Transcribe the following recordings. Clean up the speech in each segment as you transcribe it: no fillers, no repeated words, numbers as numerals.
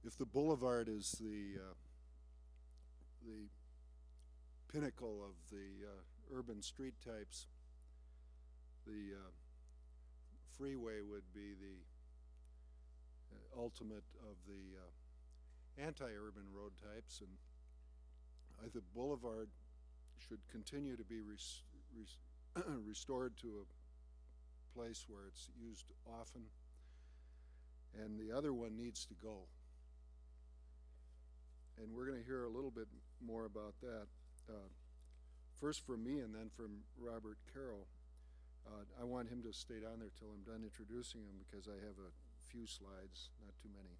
if the boulevard is the pinnacle of the urban street types, the freeway would be the ultimate of the anti-urban road types, and I think boulevard should continue to be restored to a place where it's used often, and the other one needs to go. And we're going to hear a little bit more about that, first from me and then from Robert Carroll. I want him to stay down there till I'm done introducing him because I have a few slides, not too many.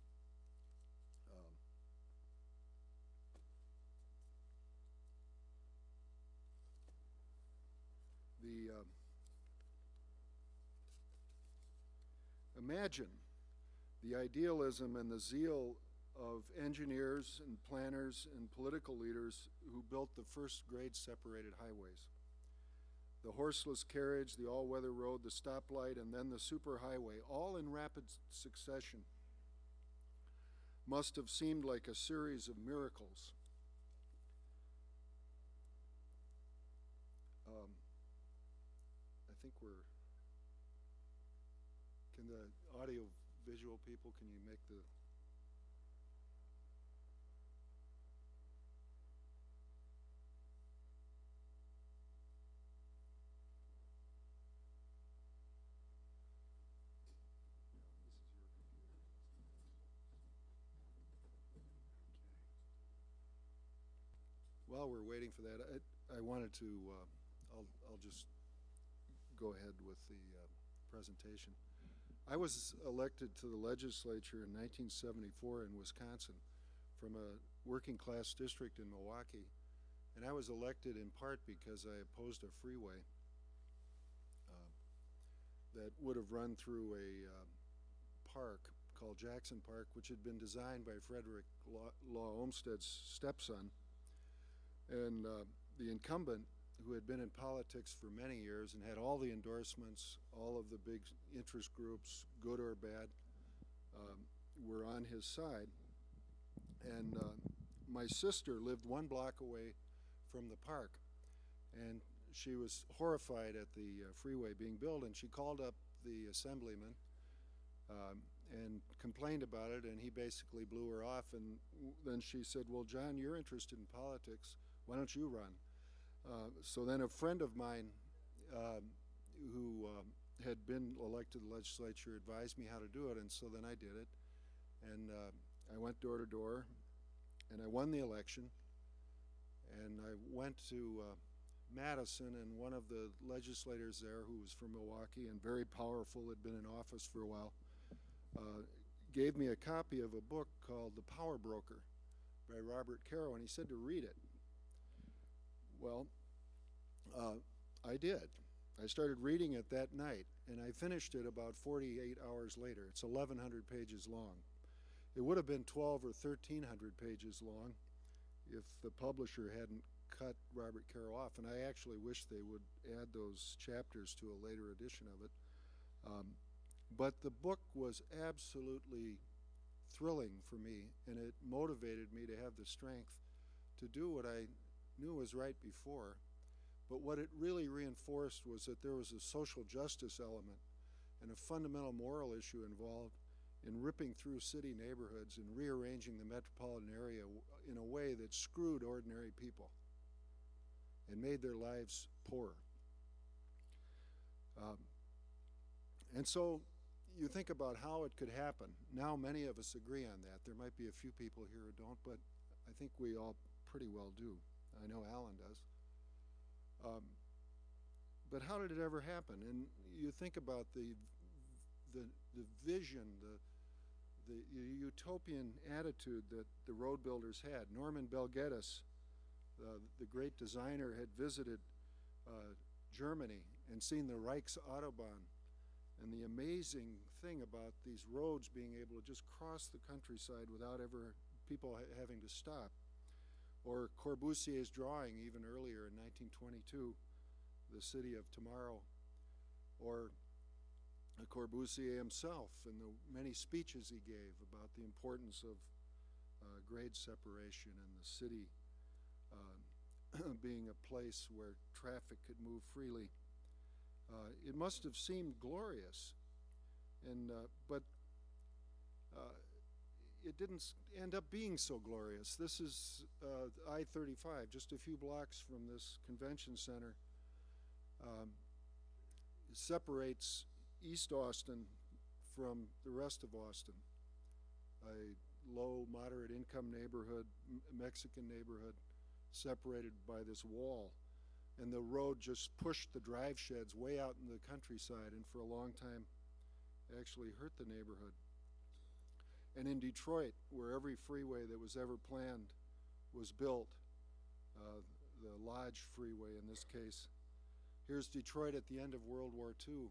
Imagine the idealism and the zeal of engineers and planners and political leaders who built the first grade-separated highways. The horseless carriage, the all-weather road, the stoplight, and then the superhighway, all in rapid succession, must have seemed like a series of miracles. I think can the audio-visual people, can you make the... While we're waiting for that, I wanted to, I'll just go ahead with the presentation. I was elected to the legislature in 1974 in Wisconsin from a working class district in Milwaukee, and I was elected in part because I opposed a freeway that would have run through a park called Jackson Park, which had been designed by Frederick Law Olmsted's stepson. And the incumbent, who had been in politics for many years and had all the endorsements, all of the big interest groups, good or bad, were on his side. And my sister lived 1 block away from the park, and she was horrified at the freeway being built, and she called up the assemblyman and complained about it, and he basically blew her off. And then she said, well, John, you're interested in politics. Why don't you run? So then a friend of mine who had been elected to the legislature advised me how to do it, and so then I did it. And I went door to door, and I won the election. And I went to Madison, and one of the legislators there, who was from Milwaukee and very powerful, had been in office for a while, gave me a copy of a book called The Power Broker by Robert Caro, and he said to read it. Well, I did. I started reading it that night, and I finished it about 48 hours later. It's 1,100 pages long. It would have been 12 or 1,300 pages long if the publisher hadn't cut Robert Caro off, and I actually wish they would add those chapters to a later edition of it. But the book was absolutely thrilling for me, and it motivated me to have the strength to do what I knew was right before. But what it really reinforced was that there was a social justice element and a fundamental moral issue involved in ripping through city neighborhoods and rearranging the metropolitan area in a way that screwed ordinary people and made their lives poorer. And so you think about how it could happen. Now many of us agree on that. There might be a few people here who don't, but I think we all pretty well do. I know Alan does. But how did it ever happen? And you think about the vision, the utopian attitude that the road builders had. Norman Bel Geddes, the great designer, had visited Germany and seen the Reichsautobahn, and the amazing thing about these roads being able to just cross the countryside without ever people having to stop. Or Corbusier's drawing even earlier in 1922, the city of tomorrow. Or Corbusier himself and the many speeches he gave about the importance of grade separation and the city being a place where traffic could move freely. It must have seemed glorious, but it didn't end up being so glorious. This is I-35, just a few blocks from this convention center. It separates East Austin from the rest of Austin, a low, moderate income neighborhood, Mexican neighborhood, separated by this wall. And the road just pushed the drive sheds way out in the countryside, and for a long time actually hurt the neighborhood. And in Detroit, where every freeway that was ever planned was built, the Lodge Freeway in this case, here's Detroit at the end of World War II,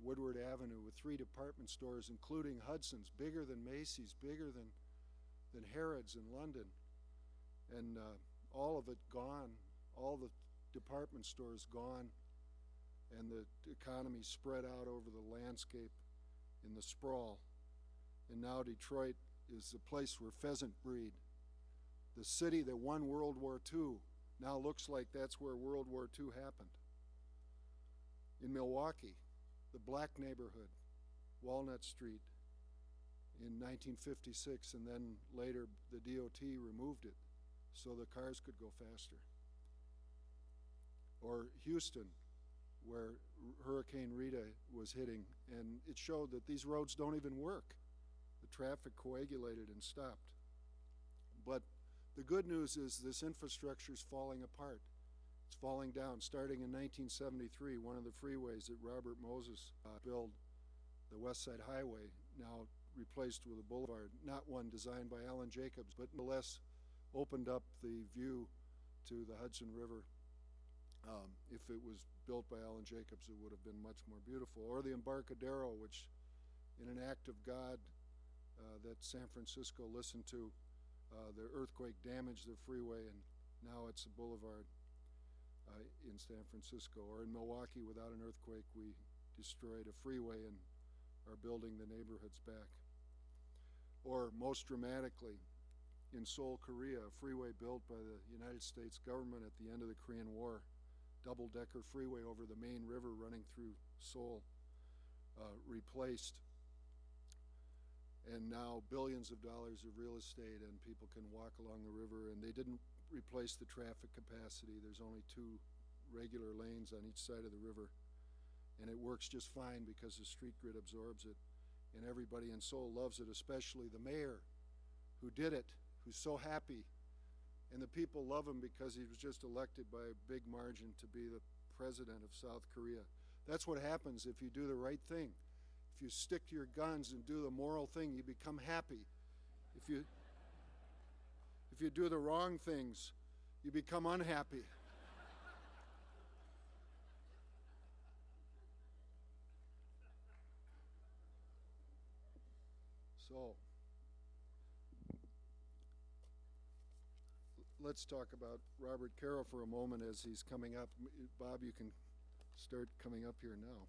Woodward Avenue with 3 department stores, including Hudson's, bigger than Macy's, bigger than Harrods in London. And all of it gone, all the department stores gone, and the economy spread out over the landscape in the sprawl. And now Detroit is the place where pheasant breed. The city that won World War II now looks like that's where World War II happened. In Milwaukee, the black neighborhood, Walnut Street, in 1956, and then later the DOT removed it so the cars could go faster. Or Houston, where Hurricane Rita was hitting, and it showed that these roads don't even work. The traffic coagulated and stopped. But the good news is this infrastructure is falling apart. It's falling down. Starting in 1973, one of the freeways that Robert Moses built, the West Side Highway, now replaced with a boulevard, not one designed by Alan Jacobs, but nonetheless opened up the view to the Hudson River. If it was built by Alan Jacobs, it would have been much more beautiful. Or the Embarcadero, which in an act of God that San Francisco listened to, the earthquake damaged the freeway, and now it's a boulevard in San Francisco. Or in Milwaukee, without an earthquake, we destroyed a freeway and are building the neighborhoods back. Or most dramatically, in Seoul, Korea, a freeway built by the United States government at the end of the Korean War, double-decker freeway over the main river running through Seoul, replaced. And now billions of dollars of real estate, and people can walk along the river, and they didn't replace the traffic capacity. There's only 2 regular lanes on each side of the river, and it works just fine because the street grid absorbs it, and everybody in Seoul loves it, especially the mayor who did it, who's so happy. And the people love him because he was just elected by a big margin to be the president of South Korea. That's what happens if you do the right thing. If you stick to your guns and do the moral thing, you become happy. If you do the wrong things, you become unhappy. So, let's talk about Robert Caro for a moment as he's coming up. Bob, you can start coming up here now.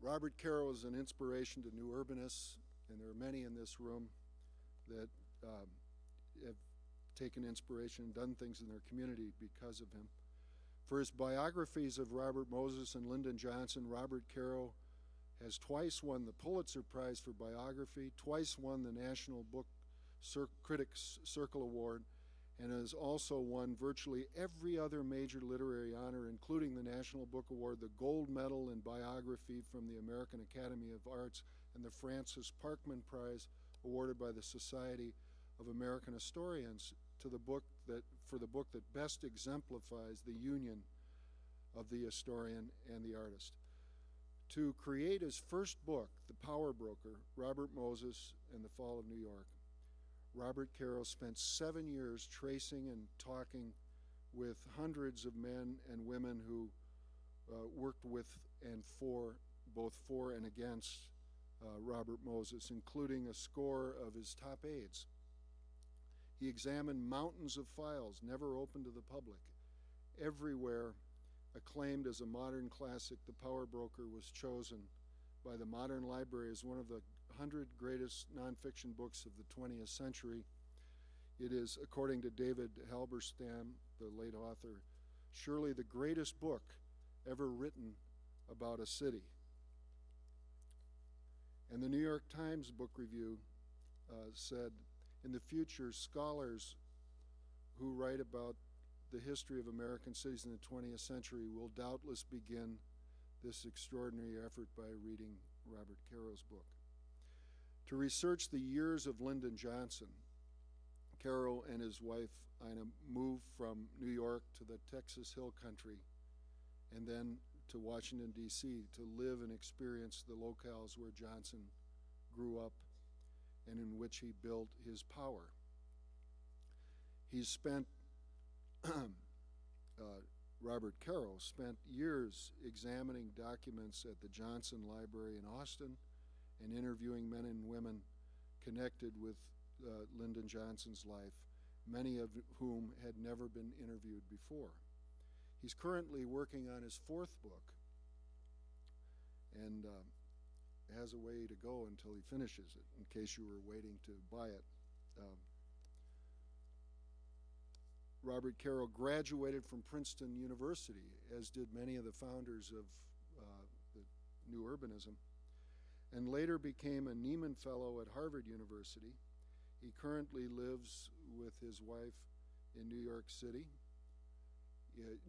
Robert Caro is an inspiration to new urbanists, and there are many in this room that have taken inspiration and done things in their community because of him. For his biographies of Robert Moses and Lyndon Johnson, Robert Caro has twice won the Pulitzer Prize for biography, twice won the National Book Critics Circle Award, and has also won virtually every other major literary honor, including the National Book Award, the Gold Medal in Biography from the American Academy of Arts, and the Francis Parkman Prize awarded by the Society of American Historians for the book that best exemplifies the union of the historian and the artist. To create his first book, The Power Broker, Robert Moses and the Fall of New York, Robert Caro spent 7 years tracing and talking with hundreds of men and women who worked with and for, both for and against Robert Moses, including a score of his top aides. He examined mountains of files never open to the public, everywhere Acclaimed as a modern classic, The Power Broker was chosen by the Modern Library as one of the 100 greatest nonfiction books of the 20th century. It is, according to David Halberstam, the late author, surely the greatest book ever written about a city. And the New York Times Book Review said, in the future, scholars who write about the history of American cities in the 20th century will doubtless begin this extraordinary effort by reading Robert Caro's book. To research the years of Lyndon Johnson, Carroll and his wife Ina moved from New York to the Texas Hill Country and then to Washington, D.C. to live and experience the locales where Johnson grew up and in which he built his power. He's spent, Robert Carroll spent years examining documents at the Johnson Library in Austin and interviewing men and women connected with Lyndon Johnson's life, many of whom had never been interviewed before. He's currently working on his fourth book and has a way to go until he finishes it, in case you were waiting to buy it. Robert Carroll graduated from Princeton University, as did many of the founders of the New Urbanism, and later became a Nieman Fellow at Harvard University. He currently lives with his wife in New York City,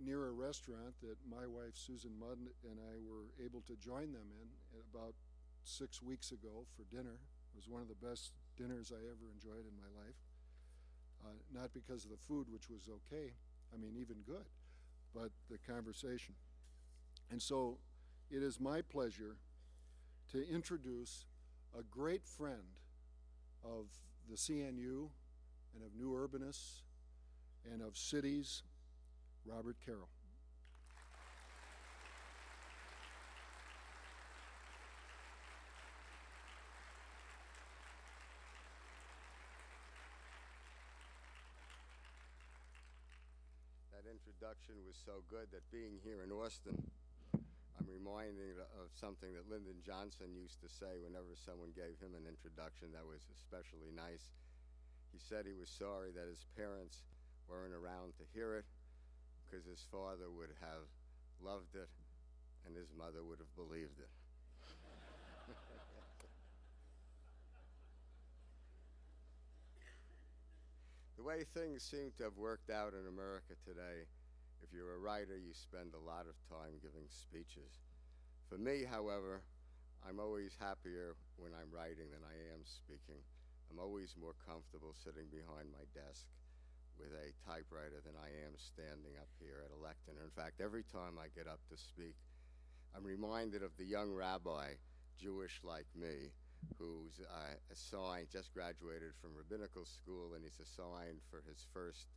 near a restaurant that my wife Susan Mudd and I were able to join them in about 6 weeks ago for dinner. It was one of the best dinners I ever enjoyed in my life. Not because of the food, which was okay, I mean even good, but the conversation. And so it is my pleasure to introduce a great friend of the CNU and of New Urbanists and of cities, Robert Carroll. That introduction was so good that being here in Austin, I'm reminded of something that Lyndon Johnson used to say whenever someone gave him an introduction that was especially nice. He said he was sorry that his parents weren't around to hear it, because his father would have loved it and his mother would have believed it. The way things seem to have worked out in America today, if you're a writer, you spend a lot of time giving speeches. For me, however, I'm always happier when I'm writing than I am speaking. I'm always more comfortable sitting behind my desk with a typewriter than I am standing up here at a lectern. In fact, every time I get up to speak, I'm reminded of the young rabbi, Jewish like me, who's assigned, just graduated from rabbinical school, and he's assigned for his first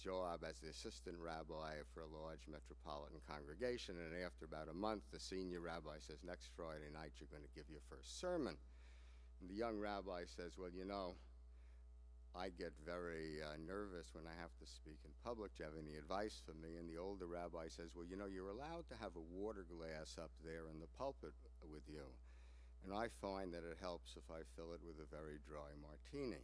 job as the assistant rabbi for a large metropolitan congregation. And after about a month, the senior rabbi says, next Friday night, you're going to give your first sermon. And the young rabbi says, well, you know, I get very nervous when I have to speak in public. Do you have any advice for me? And the older rabbi says, well, you know, you're allowed to have a water glass up there in the pulpit with you. And I find that it helps if I fill it with a very dry martini.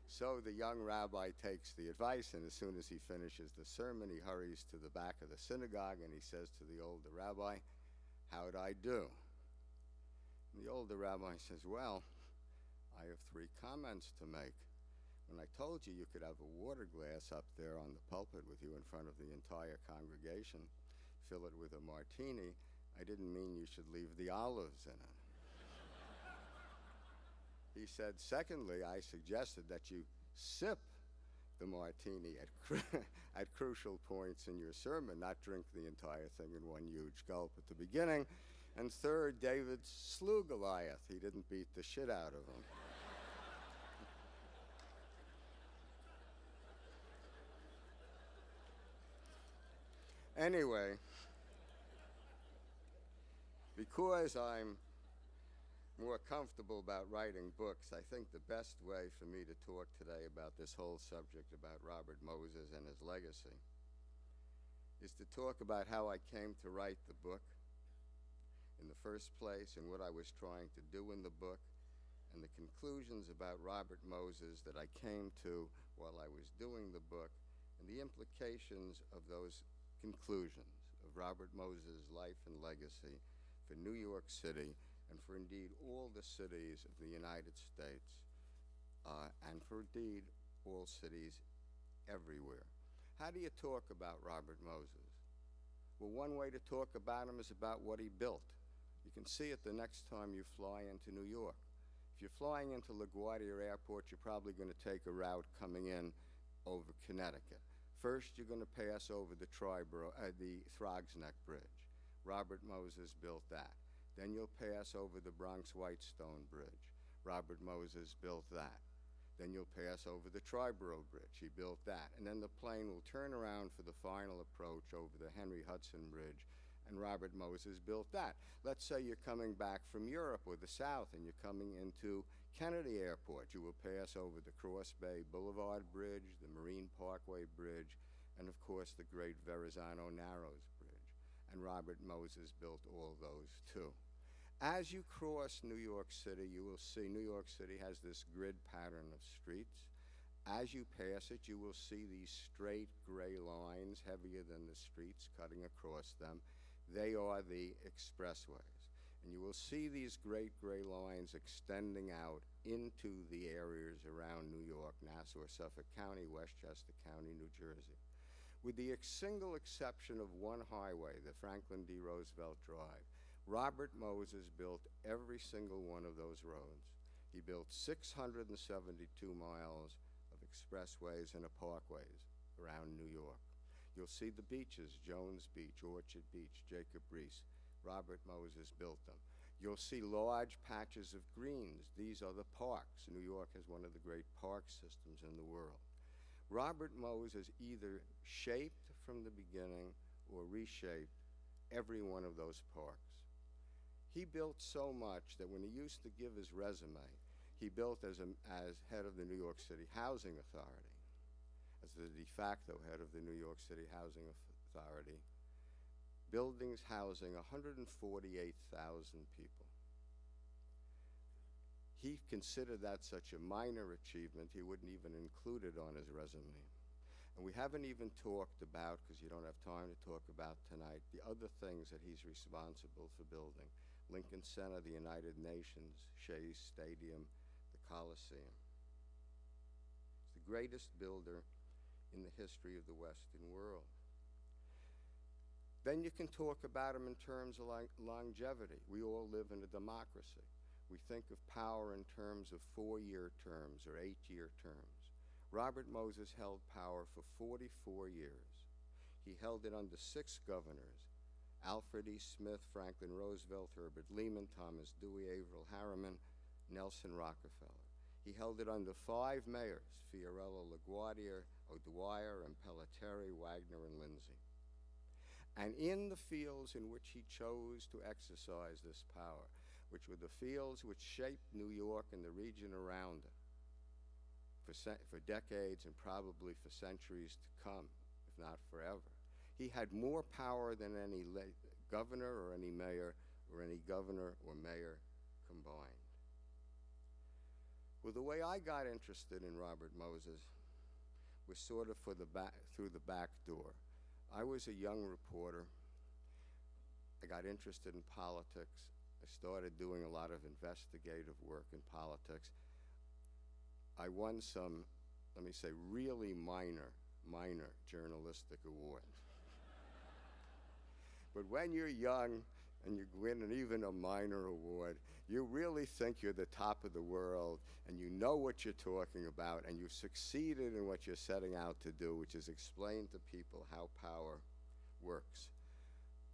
So the young rabbi takes the advice, and as soon as he finishes the sermon, he hurries to the back of the synagogue and he says to the older rabbi, how'd I do? And the older rabbi says, well, I have 3 comments to make. When I told you you could have a water glass up there on the pulpit with you in front of the entire congregation, fill it with a martini, I didn't mean you should leave the olives in it. He said, secondly, I suggested that you sip the martini at crucial points in your sermon, not drink the entire thing in one huge gulp at the beginning. And third, David slew Goliath. He didn't beat the shit out of him. Anyway, because I'm more comfortable about writing books, I think the best way for me to talk today about this whole subject about Robert Moses and his legacy is to talk about how I came to write the book in the first place and what I was trying to do in the book, and the conclusions about Robert Moses that I came to while I was doing the book, and the implications of those conclusions of Robert Moses' life and legacy for New York City and for indeed all the cities of the United States, and for indeed all cities everywhere. How do you talk about Robert Moses? Well, one way to talk about him is about what he built. You can see it the next time you fly into New York. If you're flying into LaGuardia Airport, you're probably going to take a route coming in over Connecticut. First, you're going to pass over the Throgs Neck Bridge. Robert Moses built that. Then you'll pass over the Bronx Whitestone Bridge. Robert Moses built that. Then you'll pass over the Triborough Bridge. He built that. And then the plane will turn around for the final approach over the Henry Hudson Bridge, and Robert Moses built that. Let's say you're coming back from Europe or the South and you're coming into Kennedy Airport. You will pass over the Cross Bay Boulevard Bridge, the Marine Parkway Bridge, and of course the great Verrazano Narrows Bridge. And Robert Moses built all those too. As you cross New York City, you will see New York City has this grid pattern of streets. As you pass it, you will see these straight gray lines, heavier than the streets, cutting across them. They are the expressways. And you will see these great gray lines extending out into the areas around New York, Nassau, Suffolk County, Westchester County, New Jersey. With the single exception of one highway, the Franklin D. Roosevelt Drive, Robert Moses built every single one of those roads. He built 672 miles of expressways and parkways around New York. You'll see the beaches, Jones Beach, Orchard Beach, Jacob Riis. Robert Moses built them. You'll see large patches of greens. These are the parks. New York has one of the great park systems in the world. Robert Moses either shaped from the beginning or reshaped every one of those parks. He built so much that when he used to give his resume, he built as head of the New York City Housing Authority, as the de facto head of the New York City Housing Authority, buildings housing 148,000 people. He considered that such a minor achievement, he wouldn't even include it on his resume. And we haven't even talked about, because you don't have time to talk about tonight, the other things that he's responsible for building. Lincoln Center, the United Nations, Shea Stadium, the Coliseum. He's the greatest builder in the history of the Western world. Then you can talk about him in terms of longevity. We all live in a democracy. We think of power in terms of 4-year terms or 8-year terms. Robert Moses held power for 44 years. He held it under 6 governors: Alfred E. Smith, Franklin Roosevelt, Herbert Lehman, Thomas Dewey, Averell Harriman, Nelson Rockefeller. He held it under 5 mayors: Fiorello, LaGuardia, O'Dwyer, and Pelletieri, Wagner, and Lindsay. And in the fields in which he chose to exercise this power, which were the fields which shaped New York and the region around it for decades and probably for centuries to come, if not forever, he had more power than any governor or any mayor or any governor or mayor combined. Well, the way I got interested in Robert Moses was sort of through the back door. I was a young reporter. I got interested in politics. I started doing a lot of investigative work in politics. I won some, let me say, really minor journalistic awards. But when you're young and you win even a minor award, you really think you're the top of the world and you know what you're talking about and you've succeeded in what you're setting out to do, which is explain to people how power works.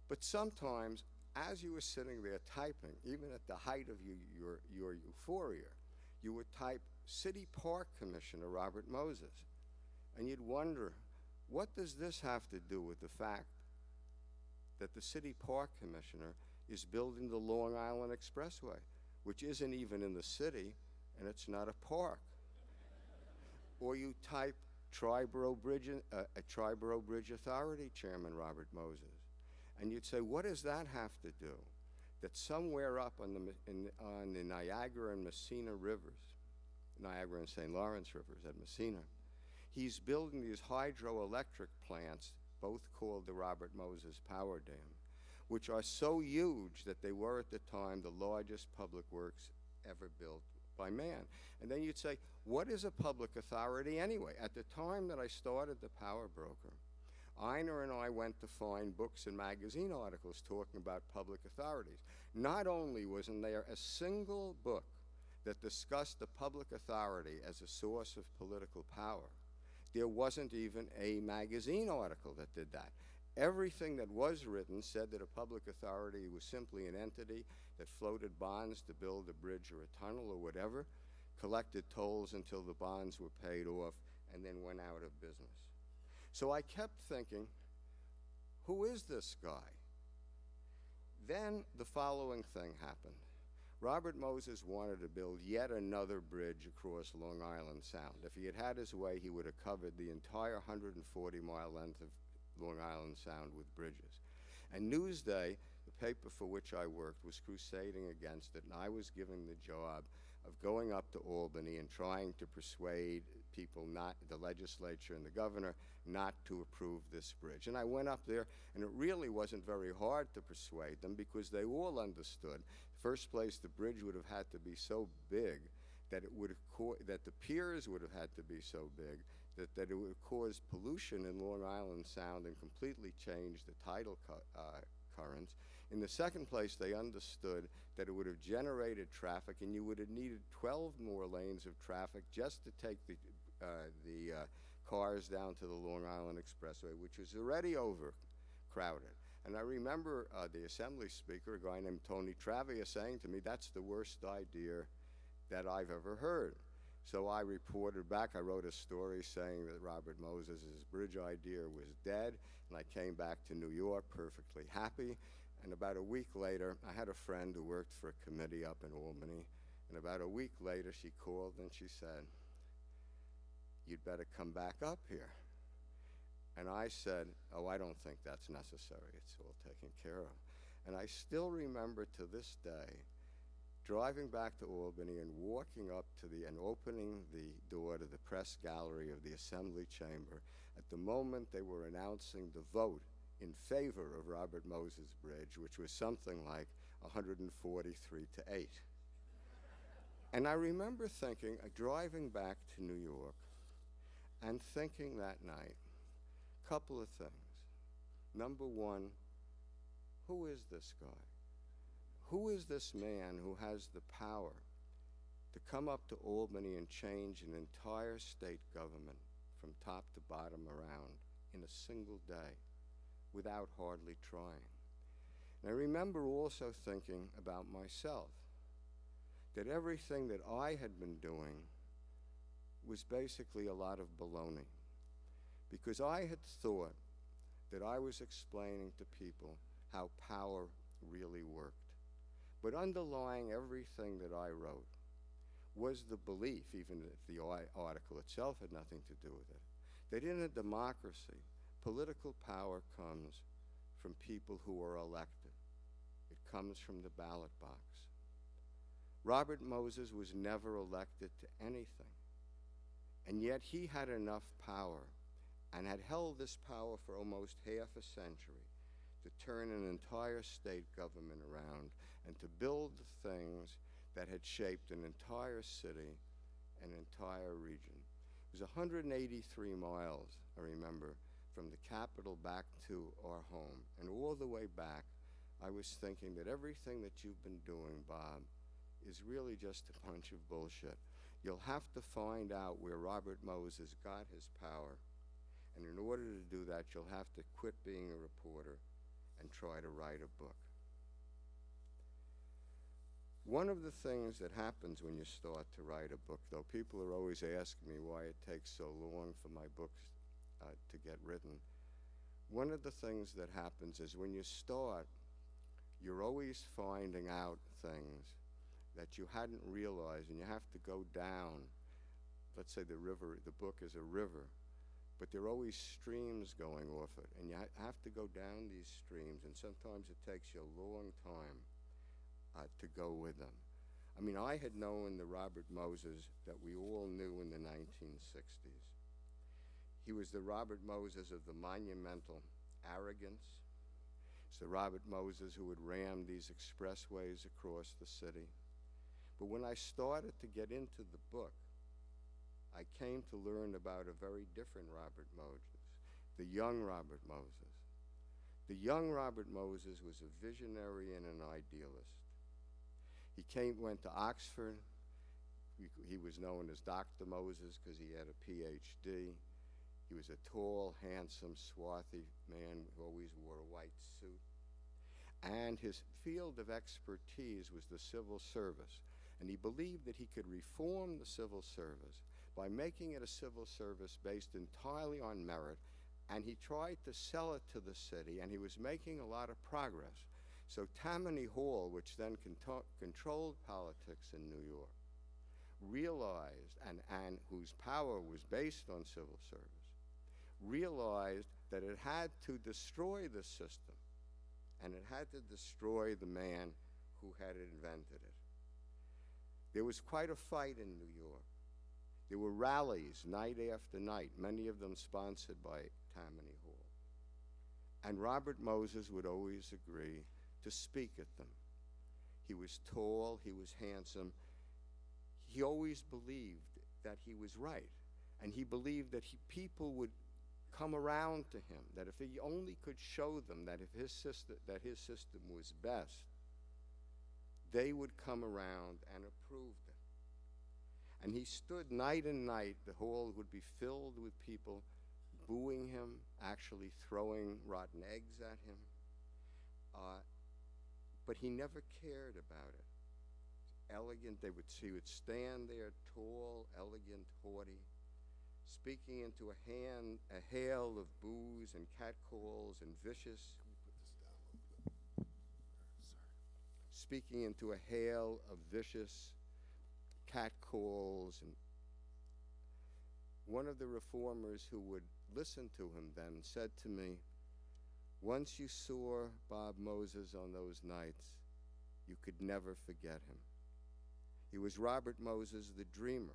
But sometimes, as you were sitting there typing, even at the height of your euphoria, you would type City Park Commissioner Robert Moses, and you'd wonder, what does this have to do with the fact that the City Park Commissioner is building the Long Island Expressway, which isn't even in the city, and it's not a park? Or you type Triborough Bridge, a Triborough Bridge Authority Chairman Robert Moses. And you'd say, what does that have to do? That somewhere up on the Niagara and Messina rivers, Niagara and St. Lawrence rivers at Messina, he's building these hydroelectric plants, both called the Robert Moses Power Dam, which are so huge that they were at the time the largest public works ever built by man. And then you'd say, what is a public authority anyway? At the time that I started the Power Broker, Einar and I went to find books and magazine articles talking about public authorities. Not only wasn't there a single book that discussed the public authority as a source of political power, there wasn't even a magazine article that did that. Everything that was written said that a public authority was simply an entity that floated bonds to build a bridge or a tunnel or whatever, collected tolls until the bonds were paid off, and then went out of business. So I kept thinking, who is this guy? Then the following thing happened. Robert Moses wanted to build yet another bridge across Long Island Sound. If he had had his way, he would have covered the entire 140-mile length of Long Island Sound with bridges. And Newsday, the paper for which I worked, was crusading against it, and I was given the job of going up to Albany and trying to persuade people, not the legislature and the governor, not to approve this bridge. And I went up there, and it really wasn't very hard to persuade them because they all understood. First place, the bridge would have had to be so big that it would have that the piers would have had to be so big that it would have caused pollution in Long Island Sound and completely changed the tidal currents. In the second place, they understood that it would have generated traffic, and you would have needed 12 more lanes of traffic just to take the cars down to the Long Island Expressway, which was already overcrowded. And I remember the Assembly Speaker, a guy named Tony Travia, saying to me, "That's the worst idea that I've ever heard." So I reported back. I wrote a story saying that Robert Moses' bridge idea was dead, and I came back to New York perfectly happy. And about a week later, I had a friend who worked for a committee up in Albany, and about a week later she called and she said, "You'd better come back up here." And I said, "Oh, I don't think that's necessary. It's all taken care of." And I still remember to this day driving back to Albany and walking up to and opening the door to the press gallery of the Assembly Chamber at the moment they were announcing the vote in favor of Robert Moses Bridge, which was something like 143-8. And I remember thinking, driving back to New York and thinking that night, a couple of things. Number one, who is this guy? Who is this man who has the power to come up to Albany and change an entire state government from top to bottom around in a single day without hardly trying? And I remember also thinking about myself, that everything that I had been doing was basically a lot of baloney, because I had thought that I was explaining to people how power really worked. But underlying everything that I wrote was the belief, even if the article itself had nothing to do with it, that in a democracy, political power comes from people who are elected. It comes from the ballot box. Robert Moses was never elected to anything, and yet he had enough power and had held this power for almost half a century to turn an entire state government around and to build the things that had shaped an entire city, an entire region. It was 183 miles, I remember, from the capital back to our home. And all the way back, I was thinking that everything that you've been doing, Bob, is really just a bunch of bullshit. You'll have to find out where Robert Moses got his power, and in order to do that, you'll have to quit being a reporter and try to write a book. One of the things that happens when you start to write a book, though, people are always asking me why it takes so long for my books to get written. One of the things that happens is when you start, you're always finding out things that you hadn't realized, and you have to go down. Let's say the book is a river, but there are always streams going off it, and you have to go down these streams, and sometimes it takes you a long time to go with them. I mean, I had known the Robert Moses that we all knew in the 1960s. He was the Robert Moses of the monumental arrogance. It's the Robert Moses who would ram these expressways across the city. But when I started to get into the book, I came to learn about a very different Robert Moses, the young Robert Moses. The young Robert Moses was a visionary and an idealist. He went to Oxford. He was known as Dr. Moses because he had a PhD. He was a tall, handsome, swarthy man who always wore a white suit. And his field of expertise was the civil service. And he believed that he could reform the civil service by making it a civil service based entirely on merit. And he tried to sell it to the city, and he was making a lot of progress. So Tammany Hall, which then controlled politics in New York, realized, and whose power was based on civil service, realized that it had to destroy the system, and it had to destroy the man who had invented it. There was quite a fight in New York. There were rallies night after night, many of them sponsored by Tammany Hall. And Robert Moses would always agree to speak at them. He was tall, he was handsome. He always believed that he was right. And he believed that people would come around to him, that if he only could show them that if his system was best, they would come around and approve it. And he stood night and night. The hall would be filled with people booing him, actually throwing rotten eggs at him. But he never cared about it. Elegant, he would stand there, tall, elegant, haughty, speaking into a hail of boos and catcalls and vicious. Speaking into a hail of vicious catcalls. And one of the reformers who would listen to him then said to me, "Once you saw Bob Moses on those nights, you could never forget him." He was Robert Moses, the dreamer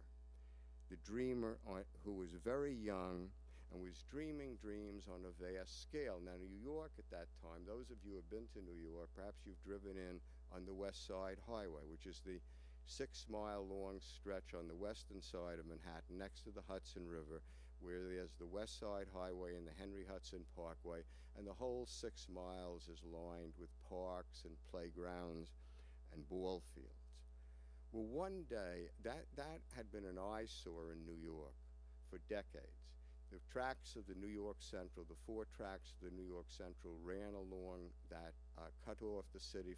who was very young and was dreaming dreams on a vast scale. Now, New York at that time, those of you who have been to New York, perhaps you've driven in on the West Side Highway, which is the 6-mile-long stretch on the western side of Manhattan next to the Hudson River, where there's the West Side Highway and the Henry Hudson Parkway, and the whole 6 miles is lined with parks and playgrounds and ball fields. Well, one day, that had been an eyesore in New York for decades. The tracks of the New York Central, the 4 tracks of the New York Central ran along that, cut off the city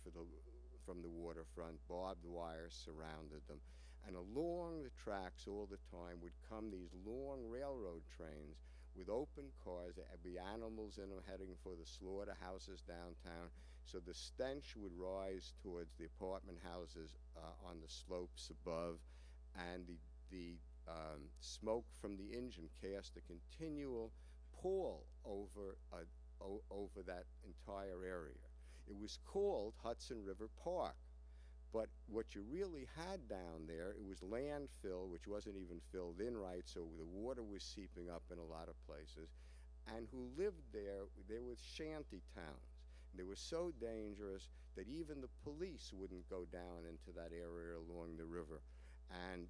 from the waterfront. Barbed wire surrounded them. And along the tracks all the time would come these long railroad trains with open cars. There'd be animals in them heading for the slaughterhouses downtown. So the stench would rise towards the apartment houses on the slopes above, and the smoke from the engine cast a continual pall over that entire area. It was called Hudson River Park. But what you really had down there, it was landfill, which wasn't even filled in right, so the water was seeping up in a lot of places. And who lived there, they were shanty towns. They were so dangerous that even the police wouldn't go down into that area along the river. And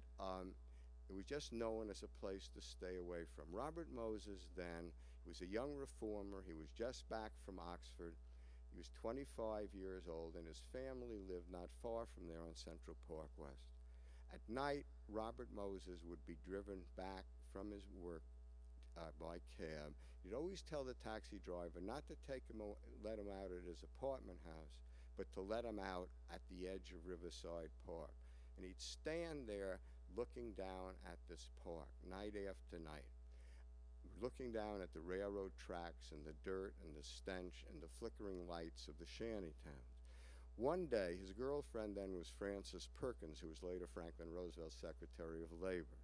it was just known as a place to stay away from. Robert Moses then was a young reformer. He was just back from Oxford. He was 25 years old, and his family lived not far from there on Central Park West. At night, Robert Moses would be driven back from his work by cab. He'd always tell the taxi driver not to let him out at his apartment house, but to let him out at the edge of Riverside Park. And he'd stand there looking down at this park night after night, looking down at the railroad tracks and the dirt and the stench and the flickering lights of the shanty towns. One day, his girlfriend then was Frances Perkins, who was later Franklin Roosevelt's Secretary of Labor.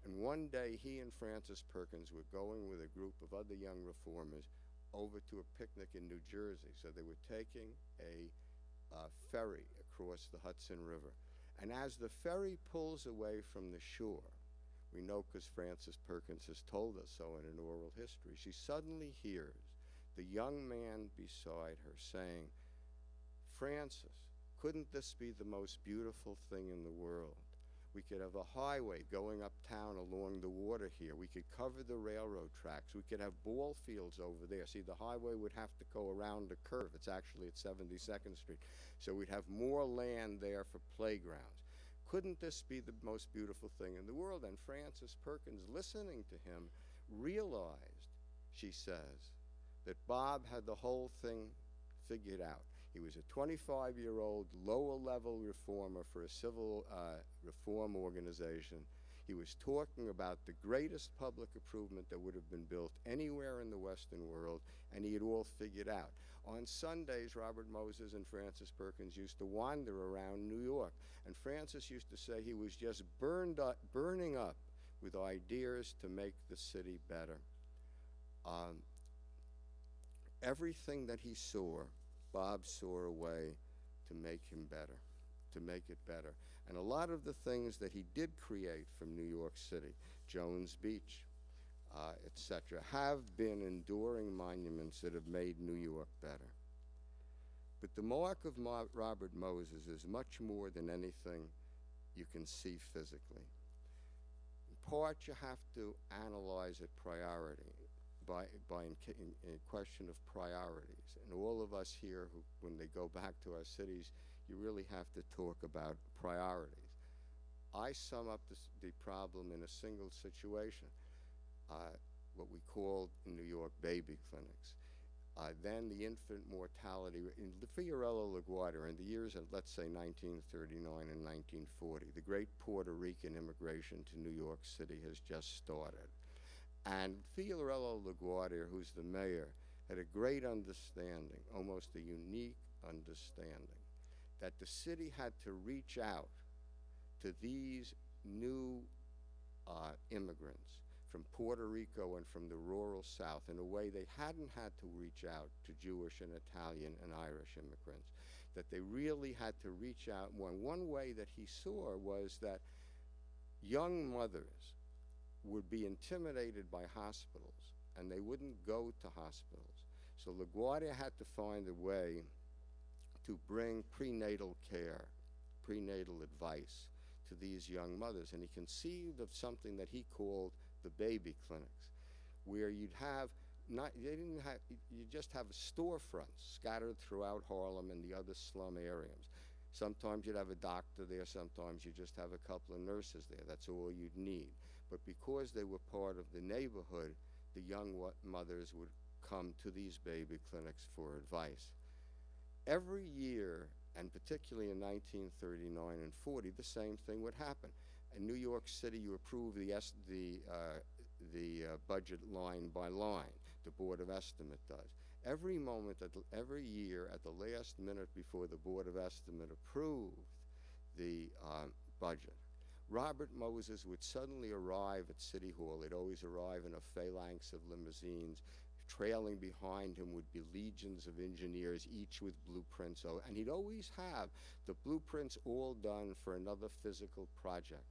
And one day, he and Francis Perkins were going with a group of other young reformers over to a picnic in New Jersey. So they were taking a ferry across the Hudson River. And as the ferry pulls away from the shore, we know because Francis Perkins has told us so in an oral history, she suddenly hears the young man beside her saying, "Francis, couldn't this be the most beautiful thing in the world? We could have a highway going uptown along the water here. We could cover the railroad tracks. We could have ball fields over there. See, the highway would have to go around a curve. It's actually at 72nd Street. So we'd have more land there for playgrounds. Couldn't this be the most beautiful thing in the world?" And Francis Perkins, listening to him, realized, she says, that Bob had the whole thing figured out. He was a 25-year-old lower-level reformer for a civil reform organization. He was talking about the greatest public improvement that would have been built anywhere in the Western world, and he had all figured out. On Sundays, Robert Moses and Francis Perkins used to wander around New York, and Francis used to say he was just burning up with ideas to make the city better. Everything that he saw, Bob saw a way to make him better, to make it better. And a lot of the things that he did create from New York City, Jones Beach, etc., have been enduring monuments that have made New York better. But the mark of Robert Moses is much more than anything you can see physically. In part, you have to analyze it by a question of priorities. And all of us here, who, when they go back to our cities, you really have to talk about priorities. I sum up the problem in a single situation, what we called in New York baby clinics. Then the infant mortality, in Fiorello LaGuardia, in the years of, let's say, 1939 and 1940, the great Puerto Rican immigration to New York City has just started. And Fiorello LaGuardia, who's the mayor, had a great understanding, almost a unique understanding, that the city had to reach out to these new immigrants from Puerto Rico and from the rural South in a way they hadn't had to reach out to Jewish and Italian and Irish immigrants, that they really had to reach out. One way that he saw was that young mothers would be intimidated by hospitals, and they wouldn't go to hospitals. So LaGuardia had to find a way to bring prenatal care, prenatal advice to these young mothers. And he conceived of something that he called the baby clinics, where you'd have, you just have storefronts scattered throughout Harlem and the other slum areas. Sometimes you'd have a doctor there, sometimes you just have a couple of nurses there. That's all you'd need. But because they were part of the neighborhood, the young mothers would come to these baby clinics for advice. Every year, and particularly in 1939 and 40, the same thing would happen. In New York City, you approve the budget line by line. The Board of Estimate does. Every year, at the last minute before the Board of Estimate approved the budget, Robert Moses would suddenly arrive at City Hall. He'd always arrive in a phalanx of limousines. Trailing behind him would be legions of engineers, each with blueprints. And he'd always have the blueprints all done for another physical project.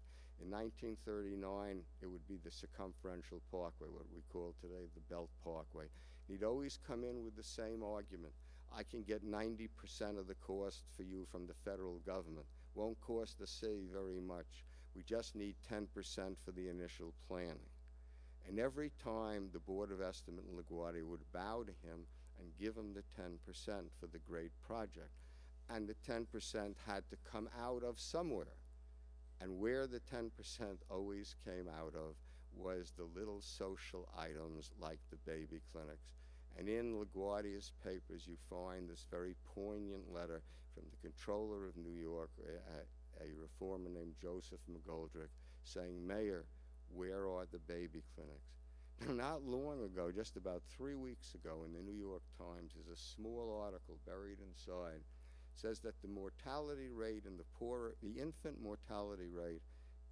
In 1939, it would be the Circumferential Parkway, what we call today the Belt Parkway. He'd always come in with the same argument. I can get 90% of the cost for you from the federal government. Won't cost the city very much. We just need 10% for the initial planning. And every time the Board of Estimate in LaGuardia would bow to him and give him the 10% for the great project. And the 10% had to come out of somewhere. And where the 10% always came out of was the little social items like the baby clinics. And in LaGuardia's papers, you find this very poignant letter from the controller of New York, a reformer named Joseph McGoldrick, saying, "Mayor, where are the baby clinics?" Not long ago, just about 3 weeks ago, in the New York Times, is a small article buried inside. It says that the mortality rate in the infant mortality rate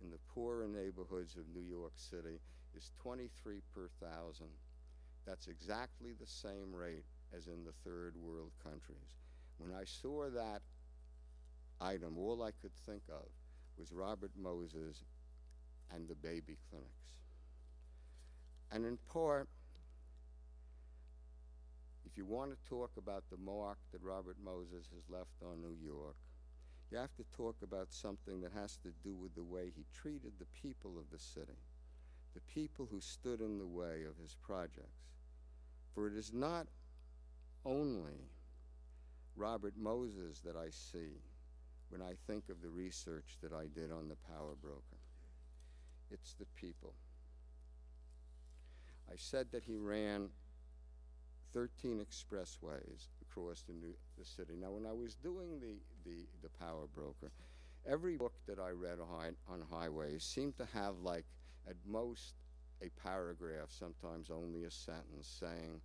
in the poorer neighborhoods of New York City is 23 per thousand. That's exactly the same rate as in the third world countries. When I saw that item, all I could think of was Robert Moses and the baby clinics. And in part, if you want to talk about the mark that Robert Moses has left on New York, you have to talk about something that has to do with the way he treated the people of the city, the people who stood in the way of his projects. For it is not only Robert Moses that I see when I think of the research that I did on the power broker. It's the people. I said that he ran 13 expressways across the city. Now, when I was doing the power broker, every book that I read on highways seemed to have, like, at most a paragraph, sometimes only a sentence, saying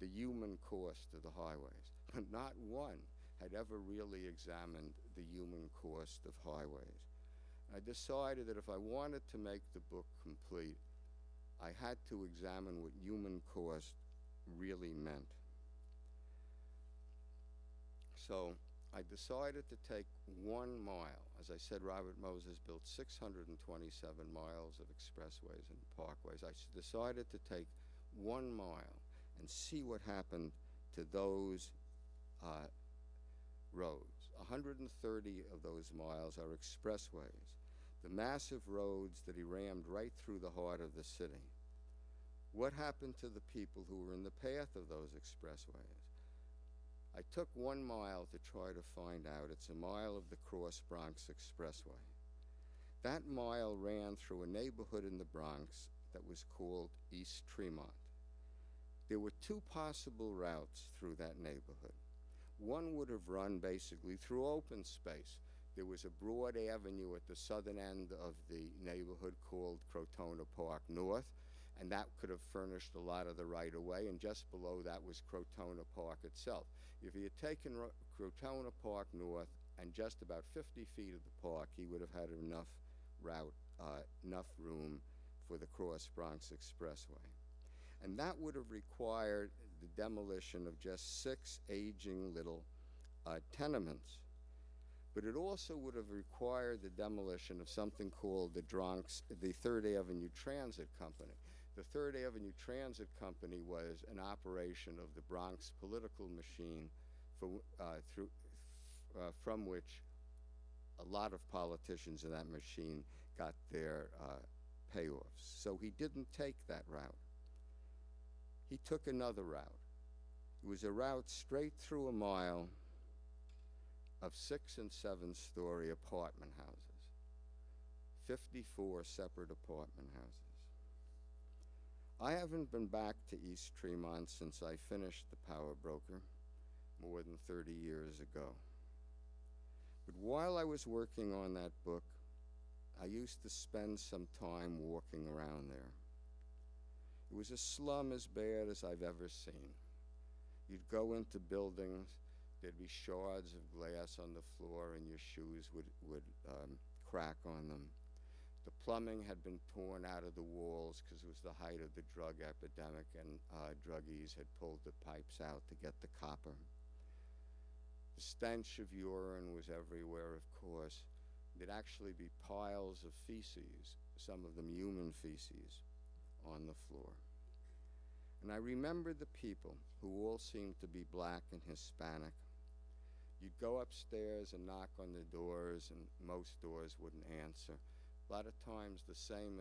the human cost of the highways. But not one had ever really examined the human cost of highways. I decided that if I wanted to make the book complete, I had to examine what human cost really meant. So I decided to take 1 mile. As I said, Robert Moses built 627 miles of expressways and parkways. I decided to take 1 mile and see what happened to those roads. 130 of those miles are expressways, the massive roads that he rammed right through the heart of the city. What happened to the people who were in the path of those expressways? I took 1 mile to try to find out. It's a mile of the Cross Bronx Expressway. That mile ran through a neighborhood in the Bronx that was called East Tremont. There were 2 possible routes through that neighborhood. One would have run basically through open space. There was a broad avenue at the southern end of the neighborhood called Crotona Park North, and that could have furnished a lot of the right-of-way, and just below that was Crotona Park itself. If he had taken Crotona Park North and just about 50 feet of the park, he would have had enough room for the Cross Bronx Expressway. And that would have required the demolition of just 6 aging little tenements. But it also would have required the demolition of something called the Third Avenue Transit Company. The Third Avenue Transit Company was an operation of the Bronx political machine from which a lot of politicians in that machine got their payoffs. So he didn't take that route. He took another route. It was a route straight through a mile of 6- and 7-story apartment houses, 54 separate apartment houses. I haven't been back to East Tremont since I finished The Power Broker more than 30 years ago. But while I was working on that book, I used to spend some time walking around there. It was a slum as bad as I've ever seen. You'd go into buildings, there'd be shards of glass on the floor, and your shoes would crack on them. The plumbing had been torn out of the walls because it was the height of the drug epidemic, and druggies had pulled the pipes out to get the copper. The stench of urine was everywhere, of course. There'd actually be piles of feces, some of them human feces, on the floor. And I remember the people, who all seemed to be black and Hispanic. You'd go upstairs and knock on the doors, and most doors wouldn't answer. A lot of times the same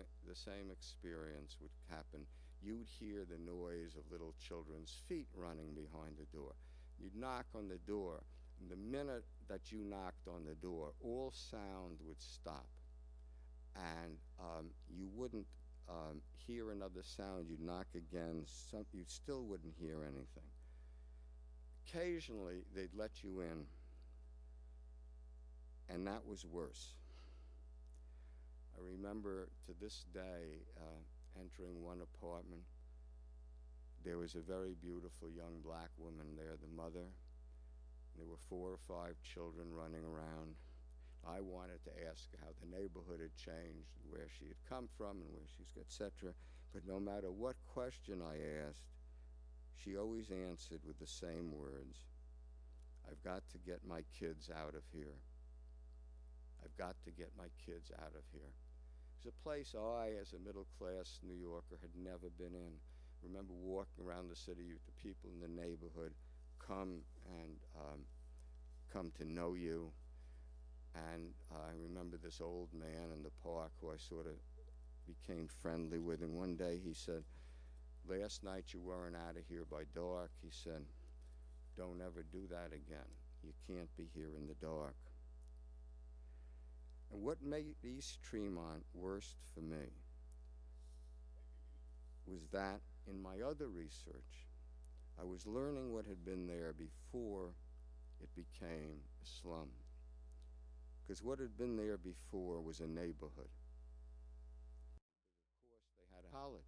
experience would happen. You'd hear the noise of little children's feet running behind the door. You'd knock on the door, and the minute that you knocked on the door, all sound would stop. And you wouldn't hear another sound. You'd knock again, you still wouldn't hear anything. Occasionally, they'd let you in, and that was worse. I remember to this day entering one apartment. There was a very beautiful young black woman there, the mother. There were 4 or 5 children running around. I wanted to ask her how the neighborhood had changed, where she had come from, and where she's, etc. But no matter what question I asked, she always answered with the same words: I've got to get my kids out of here. I've got to get my kids out of here. It was a place I, as a middle-class New Yorker, had never been in. I remember walking around the city, the people in the neighborhood come to know you. And I remember this old man in the park who I sort of became friendly with. And one day he said, last night you weren't out of here by dark. He said, don't ever do that again. You can't be here in the dark. And what made East Tremont worst for me was that in my other research, I was learning what had been there before it became a slum. Because what had been there before was a neighborhood. Of course, they had a college.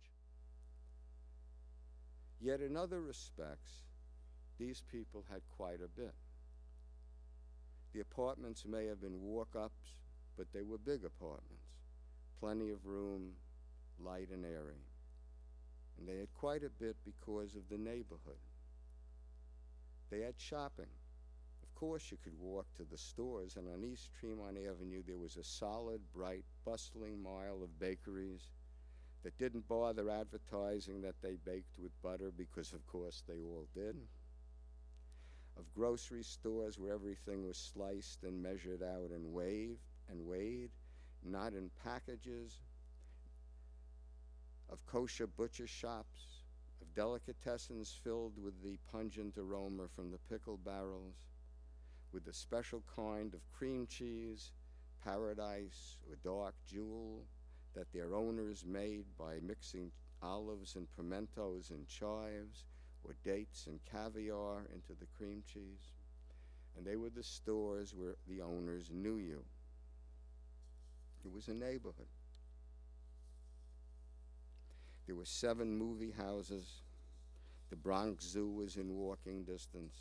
Yet in other respects, these people had quite a bit. The apartments may have been walk-ups, but they were big apartments. Plenty of room, light and airy. And they had quite a bit because of the neighborhood. They had shopping. Of course, you could walk to the stores, and on East Tremont Avenue, there was a solid, bright, bustling mile of bakeries that didn't bother advertising that they baked with butter, because of course they all did. Of grocery stores where everything was sliced and measured out and weighed, not in packages. Of kosher butcher shops, of delicatessens filled with the pungent aroma from the pickle barrels, with the special kind of cream cheese, paradise, or dark jewel that their owners made by mixing olives and pimentos and chives, or dates and caviar into the cream cheese. And they were the stores where the owners knew you. It was a neighborhood. There were 7 movie houses. The Bronx Zoo was in walking distance.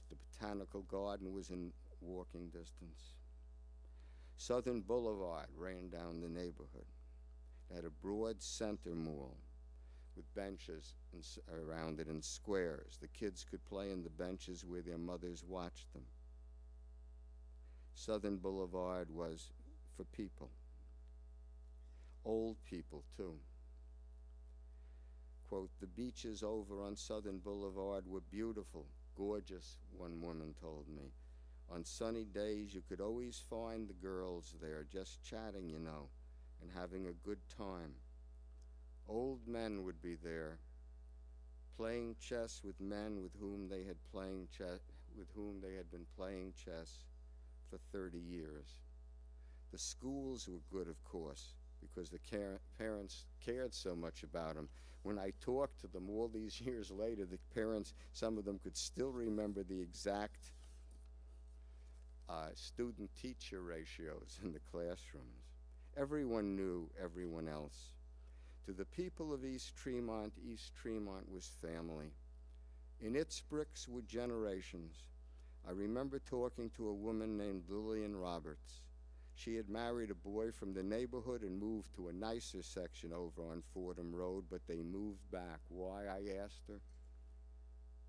The Botanical Garden was in walking distance. Southern Boulevard ran down the neighborhood. It had a broad center mall with benches around it and squares. The kids could play in the benches where their mothers watched them. Southern Boulevard was for people. Old people, too. Quote, the beaches over on Southern Boulevard were beautiful, gorgeous, one woman told me. On sunny days, you could always find the girls there just chatting, you know, and having a good time. Old men would be there, playing chess with men with whom they had been playing chess for 30 years. The schools were good, of course, because the parents cared so much about them. When I talked to them all these years later, the parents, some of them could still remember the exact student-teacher ratios in the classrooms. Everyone knew everyone else. To the people of East Tremont was family. In its bricks were generations. I remember talking to a woman named Lillian Roberts. She had married a boy from the neighborhood and moved to a nicer section over on Fordham Road, but they moved back. Why, I asked her?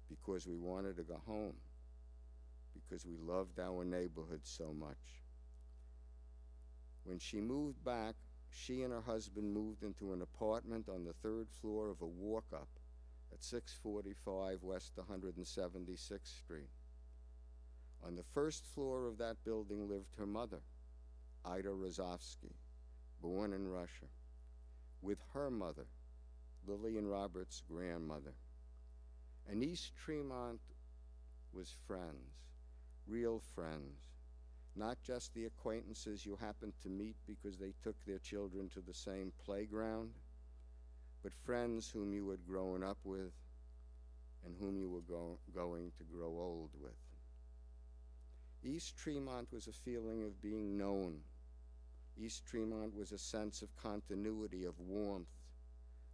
Because we wanted to go home, because we loved our neighborhood so much. When she moved back, she and her husband moved into an apartment on the 3rd floor of a walk-up at 645 West 176th Street. On the 1st floor of that building lived her mother, Ida Rozovsky, born in Russia, with her mother, Lillian Roberts' grandmother. And East Tremont was friends, real friends, not just the acquaintances you happened to meet because they took their children to the same playground, but friends whom you had grown up with and whom you were going to grow old with. East Tremont was a feeling of being known. East Tremont was a sense of continuity, of warmth,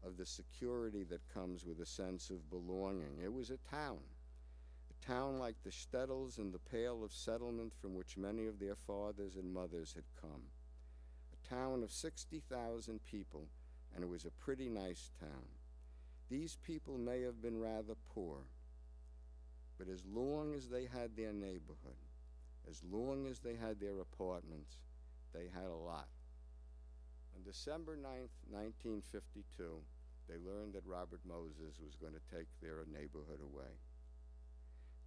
of the security that comes with a sense of belonging. It was a town like the shtetls in the pale of settlement from which many of their fathers and mothers had come. A town of 60,000 people, and it was a pretty nice town. These people may have been rather poor, but as long as they had their neighborhood, as long as they had their apartments, they had a lot. On December 9th, 1952, they learned that Robert Moses was going to take their neighborhood away.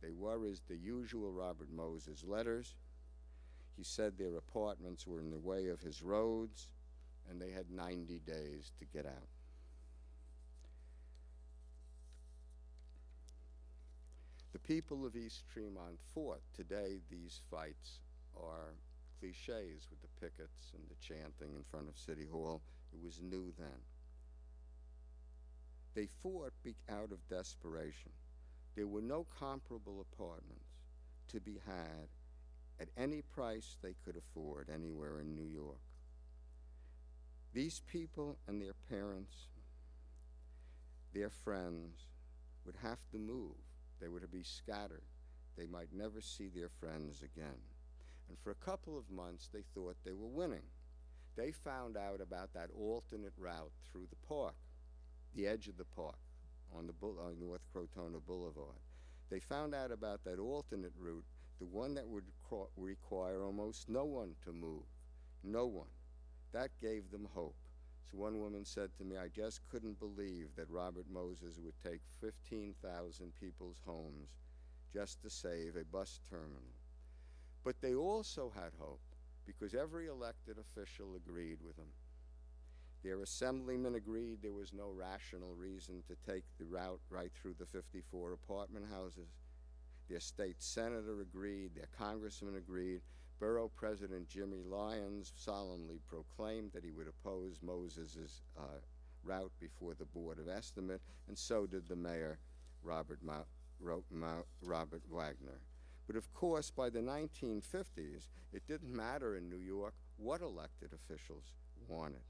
They were, as the usual Robert Moses letters. He said their apartments were in the way of his roads, and they had 90 days to get out. The people of East Tremont fought. Today, these fights are cliches with the pickets and the chanting in front of City Hall. It was new then. They fought out of desperation. There were no comparable apartments to be had at any price they could afford anywhere in New York. These people and their parents, their friends, would have to move. They were to be scattered. They might never see their friends again. And for a couple of months, they thought they were winning. They found out about that alternate route through the park, the edge of the park, on North Crotona Boulevard. They found out about that alternate route, the one that would require almost no one to move, no one. That gave them hope. So one woman said to me, I just couldn't believe that Robert Moses would take 15,000 people's homes just to save a bus terminal. But they also had hope because every elected official agreed with them. Their assemblyman agreed there was no rational reason to take the route right through the 54 apartment houses. Their state senator agreed, their congressman agreed. Borough President Jimmy Lyons solemnly proclaimed that he would oppose Moses's route before the Board of Estimate, and so did the mayor, Robert Wagner. But of course, by the 1950s, it didn't matter in New York what elected officials wanted.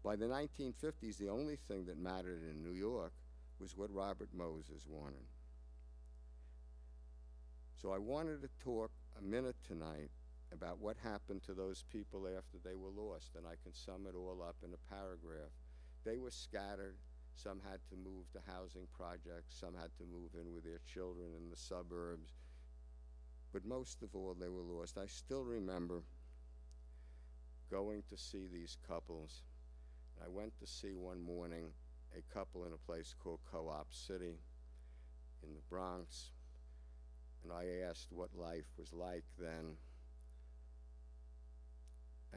By the 1950s, the only thing that mattered in New York was what Robert Moses wanted. So I wanted to talk a minute tonight about what happened to those people after they were lost, and I can sum it all up in a paragraph. They were scattered. Some had to move to housing projects. Some had to move in with their children in the suburbs. But most of all, they were lost. I still remember going to see these couples. I went to see one morning a couple in a place called Co-op City in the Bronx. And I asked what life was like then.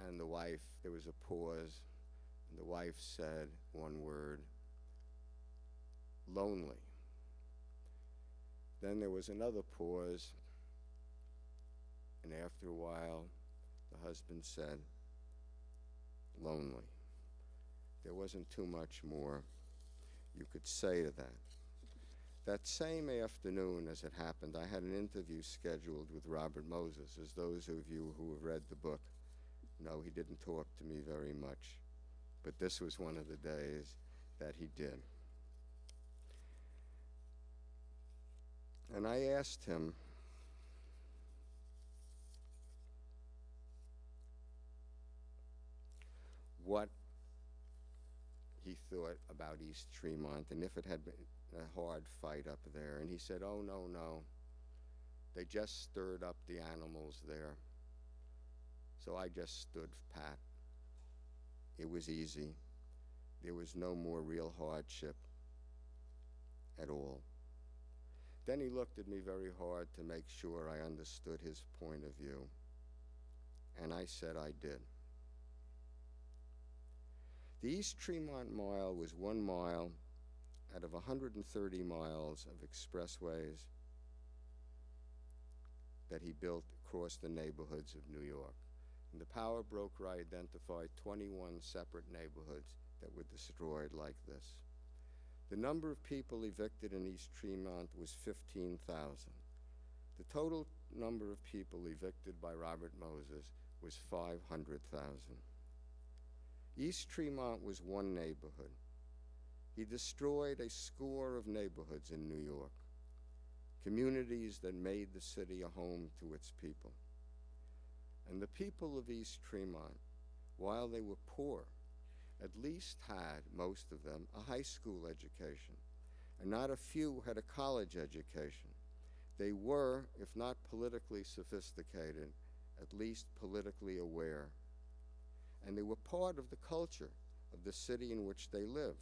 And the wife, there was a pause, and the wife said one word, lonely. Then there was another pause, and after a while, the husband said, lonely. There wasn't too much more you could say to that. That same afternoon, as it happened, I had an interview scheduled with Robert Moses. As those of you who have read the book know, he didn't talk to me very much, but this was one of the days that he did. And I asked him, what he thought about East Tremont and if it had been a hard fight up there. And he said, oh, no. They just stirred up the animals there. So I just stood pat. It was easy. There was no more real hardship at all. Then he looked at me very hard to make sure I understood his point of view. And I said I did. The East Tremont Mile was 1 mile out of 130 miles of expressways that he built across the neighborhoods of New York. And the power broker identified 21 separate neighborhoods that were destroyed like this. The number of people evicted in East Tremont was 15,000. The total number of people evicted by Robert Moses was 500,000. East Tremont was one neighborhood. He destroyed a score of neighborhoods in New York, communities that made the city a home to its people. And the people of East Tremont, while they were poor, at least had, most of them, a high school education, and not a few had a college education. They were, if not politically sophisticated, at least politically aware. And they were part of the culture of the city in which they lived.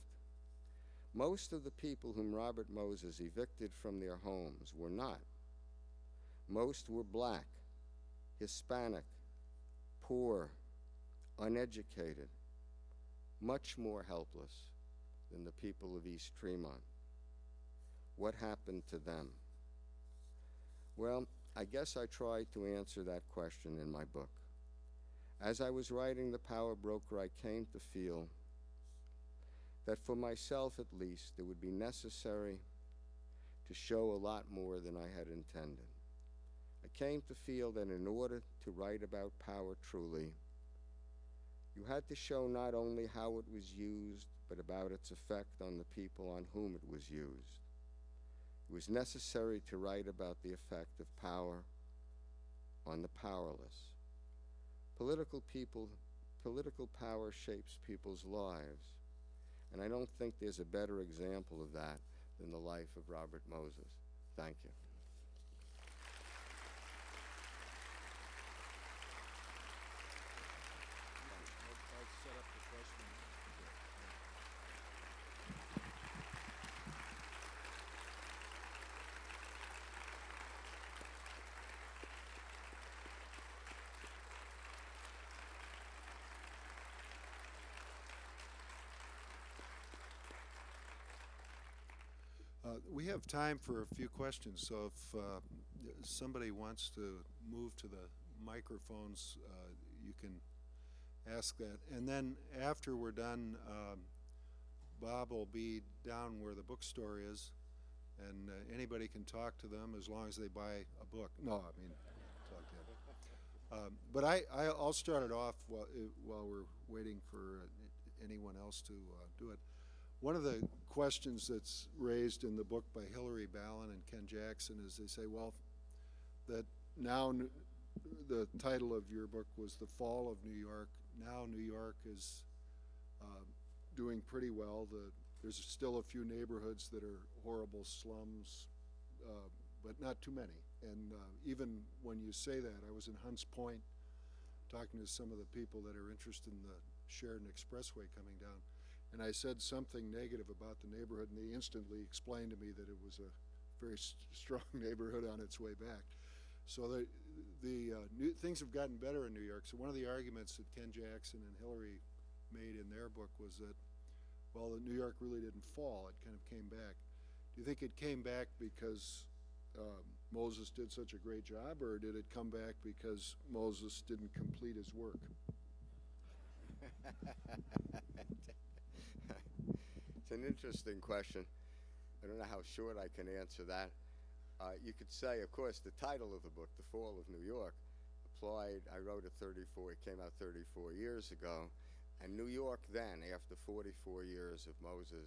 Most of the people whom Robert Moses evicted from their homes were not. Most were black, Hispanic, poor, uneducated, much more helpless than the people of East Tremont. What happened to them? Well, I guess I tried to answer that question in my book. As I was writing The Power Broker, I came to feel that for myself at least, it would be necessary to show a lot more than I had intended. I came to feel that in order to write about power truly, you had to show not only how it was used, but about its effect on the people on whom it was used. It was necessary to write about the effect of power on the powerless. Political power shapes people's lives, and I don't think there's a better example of that than the life of Robert Moses. Thank you. I'll set up the question. We have time for a few questions, so if somebody wants to move to the microphones, you can ask that. And then after we're done, Bob will be down where the bookstore is, and anybody can talk to them as long as they buy a book. No, I mean, talk to them. But I'll start it off while we're waiting for anyone else to do it. One of the questions that's raised in the book by Hilary Ballin and Ken Jackson is they say, well, that now the title of your book was The Fall of New York. Now New York is doing pretty well. There's still a few neighborhoods that are horrible slums, but not too many. And even when you say that, I was in Hunts Point talking to some of the people that are interested in the Sheridan Expressway coming down. And I said something negative about the neighborhood, and they instantly explained to me that it was a very strong neighborhood on its way back. So things have gotten better in New York. So one of the arguments that Ken Jackson and Hilary made in their book was that, well, New York really didn't fall. It kind of came back. Do you think it came back because Moses did such a great job, or did it come back because Moses didn't complete his work? It's an interesting question. I don't know how short I can answer that. You could say, of course, the title of the book, The Fall of New York, applied. I wrote it it came out 34 years ago. And New York then, after 44 years of Moses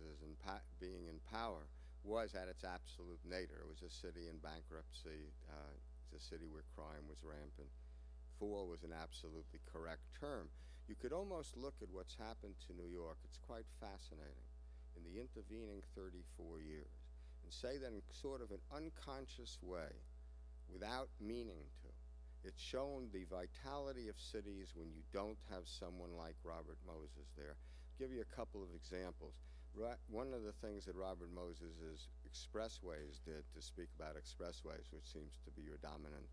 being in power, was at its absolute nadir. It was a city in bankruptcy. It was a city where crime was rampant. Fall was an absolutely correct term. You could almost look at what's happened to New York. It's quite fascinating in the intervening 34 years and say that in sort of an unconscious way, without meaning to, it's shown the vitality of cities when you don't have someone like Robert Moses there. I'll give you a couple of examples. One of the things that Robert Moses's expressways did, to speak about expressways, which seems to be your dominant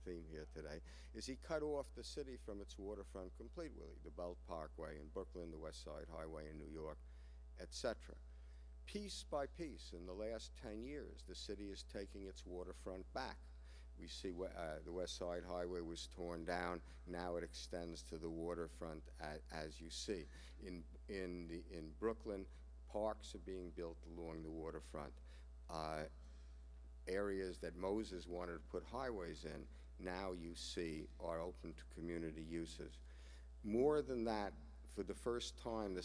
theme here today, is he cut off the city from its waterfront completely. The Belt Parkway in Brooklyn, the West Side Highway in New York, etc. Piece by piece, in the last 10 years, the city is taking its waterfront back. We see the West Side Highway was torn down. Now it extends to the waterfront, as you see. In Brooklyn, parks are being built along the waterfront. Areas that Moses wanted to put highways in, now you see are open to community uses. More than that, for the first time,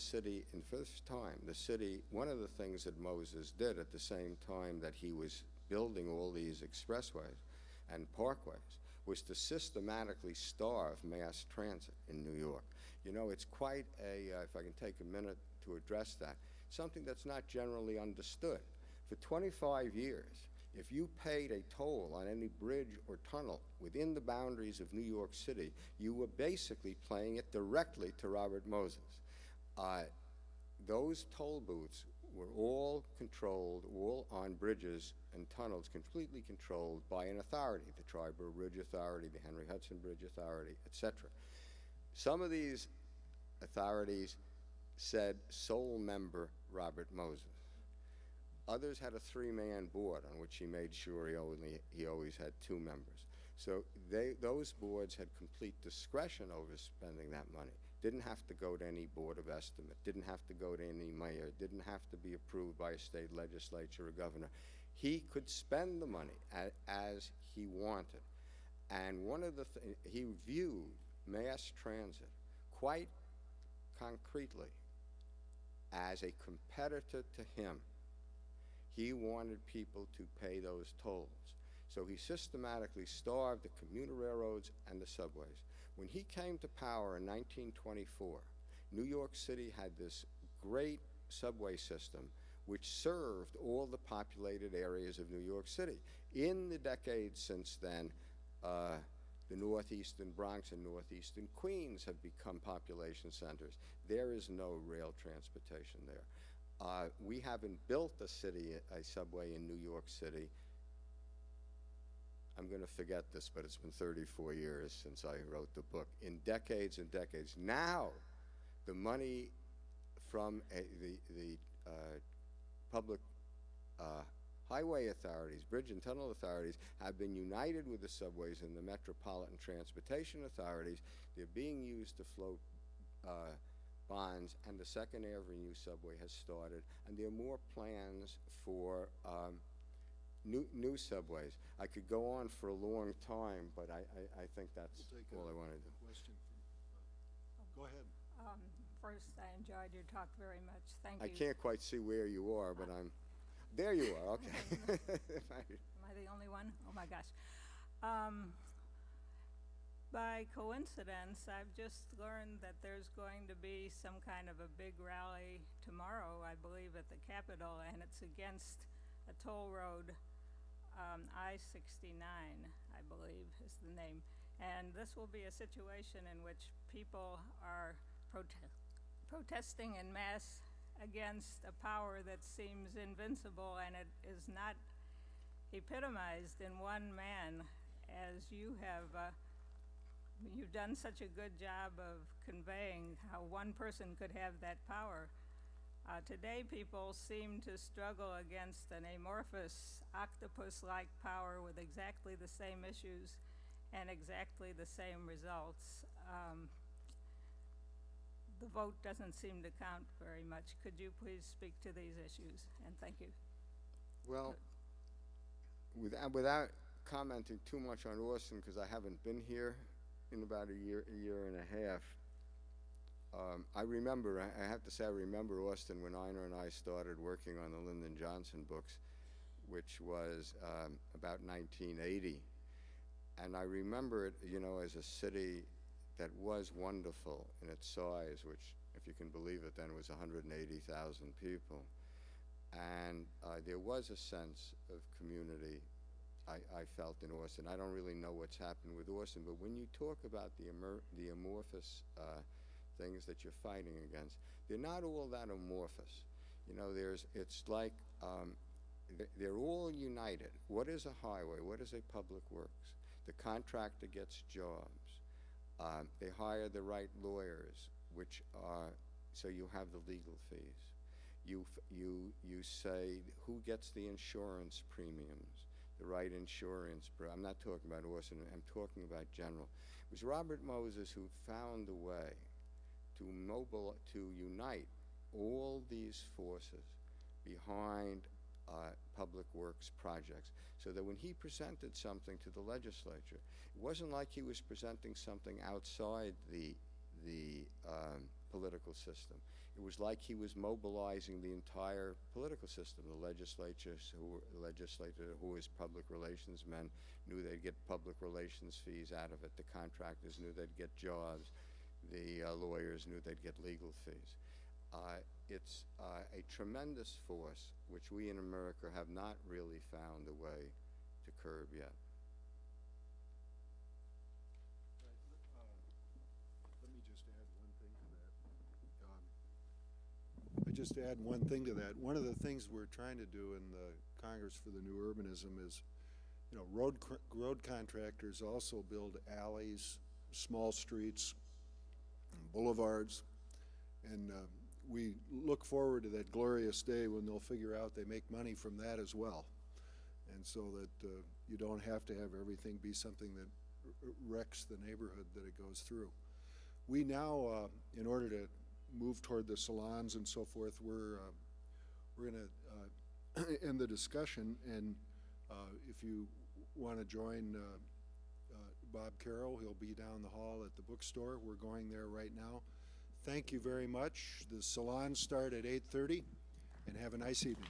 one of the things that Moses did at the same time that he was building all these expressways and parkways was to systematically starve mass transit in New York. You know, it's quite a, if I can take a minute to address that, something that's not generally understood. For 25 years, if you paid a toll on any bridge or tunnel within the boundaries of New York City, you were basically paying it directly to Robert Moses. Those toll booths were all controlled, all on bridges and tunnels, completely controlled by an authority, the Triborough Bridge Authority, the Henry Hudson Bridge Authority, etc. Some of these authorities said sole member Robert Moses. Others had a three-man board on which he made sure he always had two members. So those boards had complete discretion over spending that money. Didn't have to go to any board of estimate, didn't have to go to any mayor, didn't have to be approved by a state legislature or governor. He could spend the money as he wanted. And one of the he viewed mass transit quite concretely as a competitor to him. He wanted people to pay those tolls. So he systematically starved the commuter railroads and the subways. When he came to power in 1924, New York City had this great subway system which served all the populated areas of New York City. In the decades since then, the northeastern Bronx and northeastern Queens have become population centers. There is no rail transportation there. We haven't built a subway in New York City. I'm going to forget this, but it's been 34 years since I wrote the book. In decades and decades. Now, the money from the public highway authorities, bridge and tunnel authorities, have been united with the subways and the metropolitan transportation authorities. They're being used to float bonds, and the Second Avenue subway has started, and there are more plans for new subways. I could go on for a long time, but I think that's all I want to do. Question from, go ahead. First, I enjoyed your talk very much. Thank you. I can't quite see where you are, but there you are, okay. Am I the only one? Oh my gosh. By coincidence, I've just learned that there's going to be some kind of a big rally tomorrow, I believe, at the Capitol, and it's against a toll road, I-69, I believe is the name. And this will be a situation in which people are protesting en masse against a power that seems invincible, and it is not epitomized in one man, as you have. You've done such a good job of conveying how one person could have that power. Today, people seem to struggle against an amorphous, octopus-like power with exactly the same issues and exactly the same results. The vote doesn't seem to count very much. Could you please speak to these issues? And thank you. Well, without commenting too much on Austin, because I haven't been here in about a year and a half, I have to say I remember Austin when Ina and I started working on the Lyndon Johnson books, which was about 1980. And I remember it, you know, as a city that was wonderful in its size, which, if you can believe it, then was 180,000 people. And there was a sense of community I felt in Austin. I don't really know what's happened with Austin, but when you talk about the amorphous things that you're fighting against, they're not all that amorphous. You know, it's like they're all united. What is a highway? What is a public works? The contractor gets jobs. They hire the right lawyers, which so you have the legal fees. You say who gets the insurance premiums, the right insurance. I'm not talking about Austin. I'm talking about general. It was Robert Moses who found a way to unite all these forces behind public works projects, so that when he presented something to the legislature, it wasn't like he was presenting something outside the political system. It was like he was mobilizing the entire political system. The legislator who was public relations men knew they'd get public relations fees out of it. The contractors knew they'd get jobs. The lawyers knew they'd get legal fees. It's a tremendous force which we in America have not really found a way to curb yet. Let me just add one thing to that. I just add one thing to that. One of the things we're trying to do in the Congress for the New Urbanism is, you know, road contractors also build alleys, small streets, boulevards, and we look forward to that glorious day when they'll figure out they make money from that as well, and so that you don't have to have everything be something that wrecks the neighborhood that it goes through. We now, in order to move toward the salons and so forth, we're going to end the discussion, and if you want to join Bob Carroll, he'll be down the hall at the bookstore. We're going there right now. Thank you very much. The salons start at 8:30, and have a nice evening.